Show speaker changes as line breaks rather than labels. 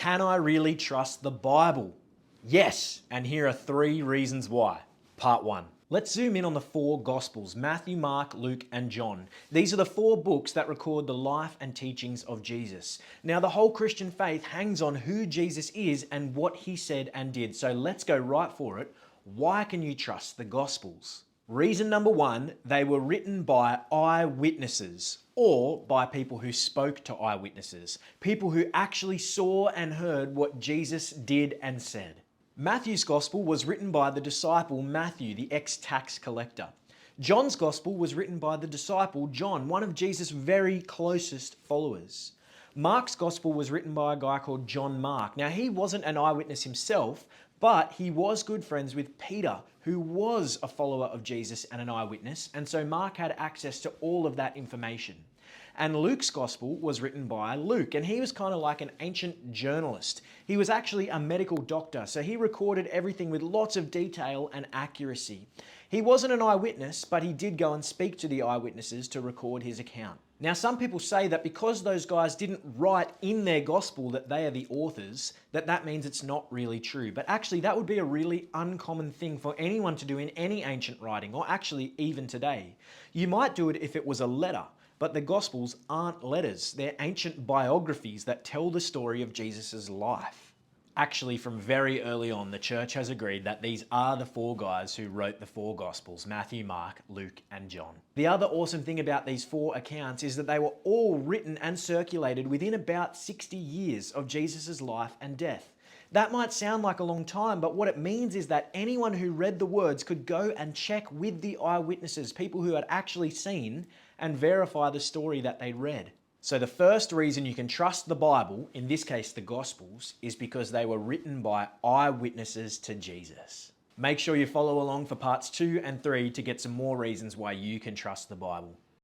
Can I really trust the Bible? Yes, and here are 3 reasons why. Part 1. Let's zoom in on the 4 Gospels, Matthew, Mark, Luke, and John. These are the 4 books that record the life and teachings of Jesus. Now, the whole Christian faith hangs on who Jesus is and what he said and did. So let's go right for it. Why can you trust the Gospels? Reason number 1, they were written by eyewitnesses, or by people who spoke to eyewitnesses, people who actually saw and heard what Jesus did and said. Matthew's Gospel was written by the disciple Matthew, the ex-tax collector. John's Gospel was written by the disciple John, one of Jesus' very closest followers. Mark's Gospel was written by a guy called John Mark. Now, he wasn't an eyewitness himself, but he was good friends with Peter, who was a follower of Jesus and an eyewitness, and so Mark had access to all of that information. And Luke's Gospel was written by Luke, and he was kind of like an ancient journalist. He was actually a medical doctor, so he recorded everything with lots of detail and accuracy. He wasn't an eyewitness, but he did go and speak to the eyewitnesses to record his account. Now, some people say that because those guys didn't write in their gospel that they are the authors, that means it's not really true. But actually, that would be a really uncommon thing for anyone to do in any ancient writing, or actually even today. You might do it if it was a letter, but the Gospels aren't letters. They're ancient biographies that tell the story of Jesus' life. Actually, from very early on, the church has agreed that these are the 4 guys who wrote the 4 Gospels, Matthew, Mark, Luke, and John. The other awesome thing about these 4 accounts is that they were all written and circulated within about 60 years of Jesus' life and death. That might sound like a long time, but what it means is that anyone who read the words could go and check with the eyewitnesses, people who had actually seen, and verify the story that they read. So the first reason you can trust the Bible, in this case the Gospels, is because they were written by eyewitnesses to Jesus. Make sure you follow along for parts 2 and 3 to get some more reasons why you can trust the Bible.